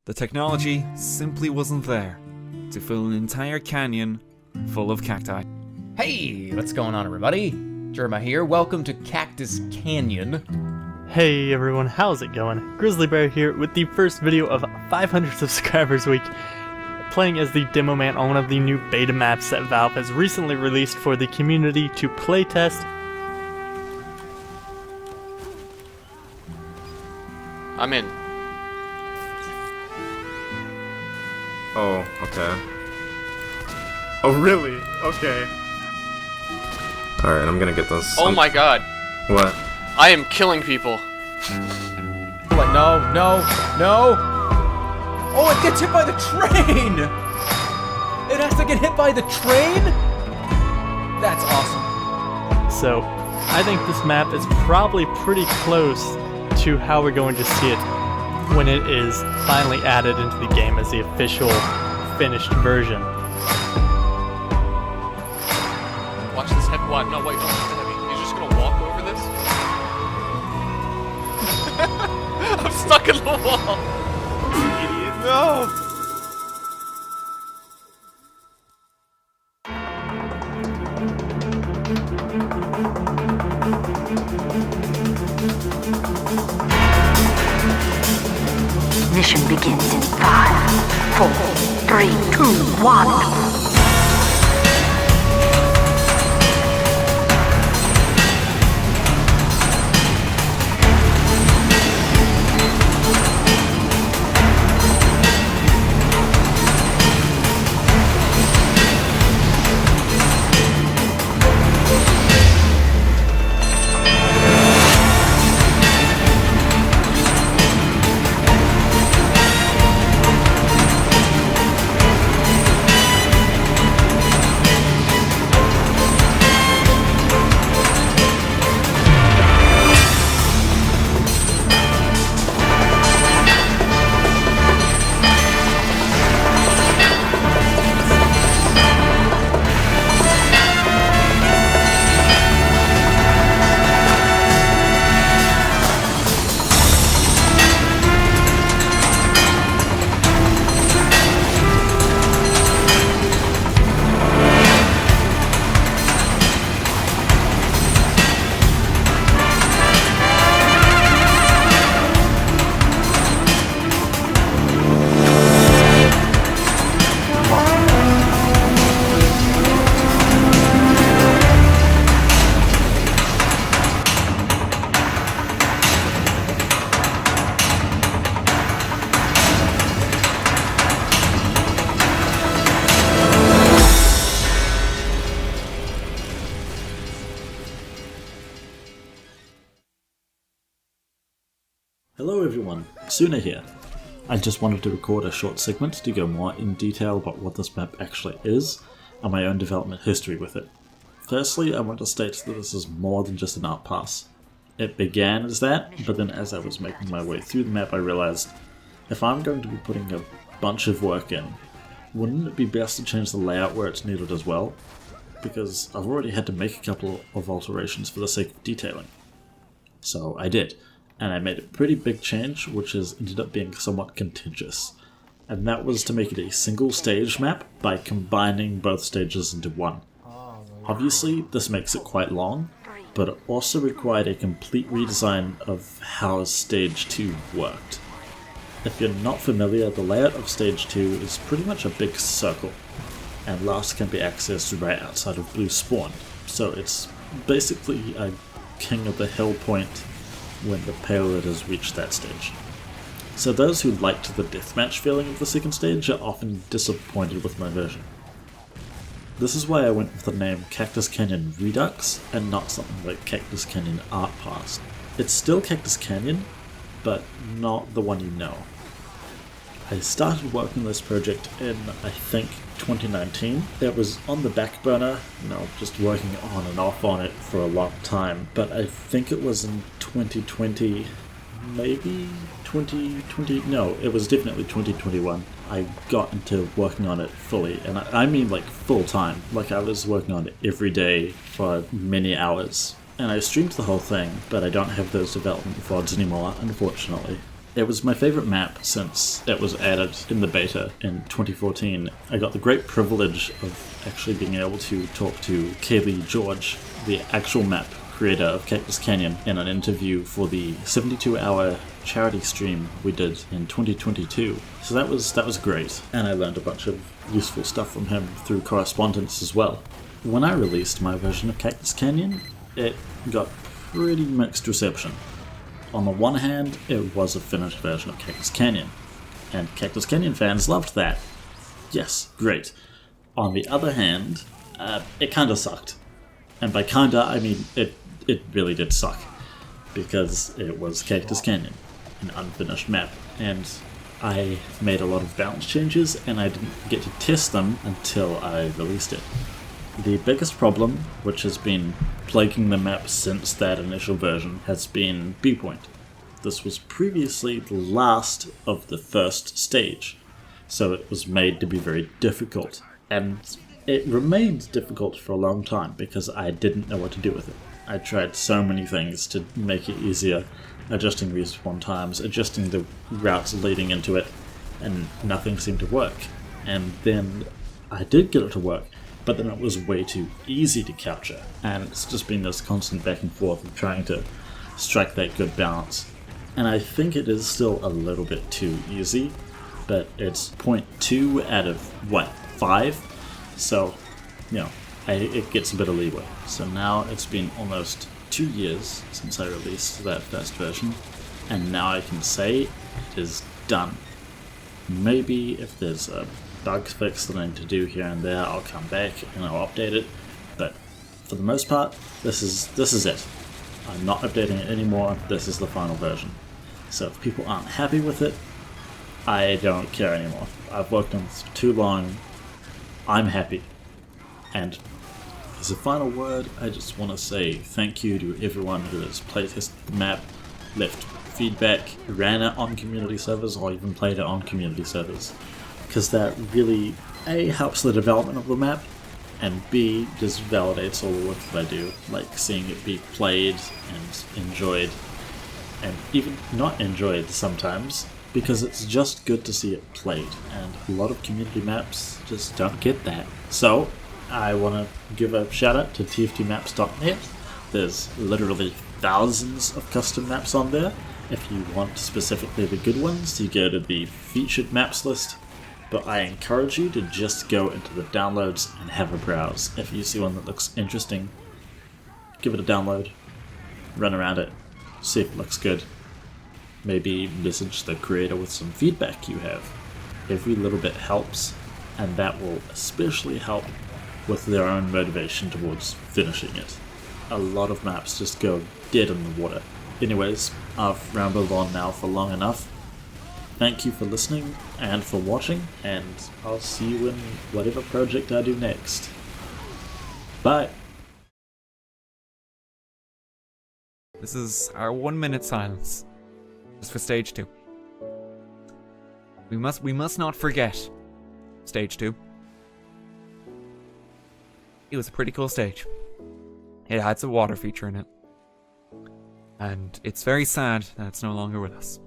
The technology simply wasn't there to fill an entire canyon full of cacti. Hey, what's going on, everybody? Jerma here. Welcome to Cactus Canyon. Hey everyone, how's it going? Grizzly Bear here with the first video of 500 subscribers week, playing as the demo man on one of the new beta maps that Valve has recently released for the community to playtest. I'm in. Oh, okay. Oh, really? Okay. Alright, I'm gonna get this. Oh my god. What? I am killing people. What? No. Oh, it gets hit by the train! It has to get hit by the train? That's awesome. So, I think this map is probably pretty close to how we're going to see it when it is finally added into the game as the official finished version. Watch this heavy. What? No, wait, don't watch the heavy. He's just gonna walk over this? I'm stuck in the wall! You idiot. No! Mission begins in 5, 4, 3, 2, 1. Hello everyone, Suna here. I just wanted to record a short segment to go more in detail about what this map actually is, and my own development history with it. Firstly, I want to state that this is more than just an art pass. It began as that, but then as I was making my way through the map I realized, if I'm going to be putting a bunch of work in, wouldn't it be best to change the layout where it's needed as well? Because I've already had to make a couple of alterations for the sake of detailing. So I did. And I made a pretty big change, which has ended up being somewhat contentious. And that was to make it a single stage map by combining both stages into one. Obviously, this makes it quite long, but it also required a complete redesign of how Stage 2 worked. If you're not familiar, the layout of Stage 2 is pretty much a big circle, and last can be accessed right outside of Blue Spawn, so it's basically a king of the hill point when the payload has reached that stage. So those who liked the deathmatch feeling of the second stage are often disappointed with my version. This is why I went with the name Cactus Canyon Redux and not something like Cactus Canyon Art Pass. It's still Cactus Canyon, but not the one you know. I started working on this project in, I think, 2019. It was on the back burner, just working on and off on it for a long time, but I think it was in 2020, maybe 2020, no, it was definitely 2021. I got into working on it fully, and I mean like full time. Like I was working on it every day for many hours. And I streamed the whole thing, but I don't have those development VODs anymore, unfortunately. It was my favorite map since it was added in the beta in 2014. I got the great privilege of actually being able to talk to Kaylee George, the actual map creator of Cactus Canyon, in an interview for the 72-hour charity stream we did in 2022. So that was great, and I learned a bunch of useful stuff from him through correspondence as well. When I released my version of Cactus Canyon, it got pretty mixed reception. On the one hand, it was a finished version of Cactus Canyon, and Cactus Canyon fans loved that. Yes, great. On the other hand, it kinda sucked. And by kinda, I mean it really did suck, because it was Cactus Canyon, an unfinished map, and I made a lot of balance changes, and I didn't get to test them until I released it. The biggest problem, which has been plaguing the map since that initial version, has been B-Point. This was previously the last of the first stage, so it was made to be very difficult, and it remained difficult for a long time because I didn't know what to do with it. I tried so many things to make it easier, adjusting respawn times, adjusting the routes leading into it, and nothing seemed to work. And then I did get it to work, but then it was way too easy to capture, and it's just been this constant back and forth of trying to strike that good balance. And I think it is still a little bit too easy, but it's 0.2 out of, 5? So, you know, it gets a bit of leeway. So now it's been almost 2 years since I released that first version, and now I can say it is done. Maybe if there's a bug fix that I need to do here and there, I'll come back and I'll update it, but for the most part, this is it. I'm not updating it anymore, this is the final version. So if people aren't happy with it, I don't care anymore. I've worked on this for too long, I'm happy. And as a final word, I just want to say thank you to everyone who has playtested the map, left feedback, ran it on community servers, or even played it on community servers. Because that really, A, helps the development of the map, and B, just validates all the work that I do, like seeing it be played and enjoyed, and even not enjoyed sometimes, because it's just good to see it played, and a lot of community maps just don't get that. So, I want to give a shout out to tftmaps.net. There's literally thousands of custom maps on there. If you want specifically the good ones, you go to the featured maps list. But I encourage you to just go into the downloads and have a browse. If you see one that looks interesting, give it a download, run around it, see if it looks good. Maybe message the creator with some feedback you have. Every little bit helps, and that will especially help with their own motivation towards finishing it. A lot of maps just go dead in the water. Anyways, I've rambled on now for long enough. Thank you for listening and for watching, and I'll see you in whatever project I do next. Bye! This is our 1 minute silence. Just for stage 2. We must not forget stage 2. It was a pretty cool stage. It had some water feature in it. And it's very sad that it's no longer with us.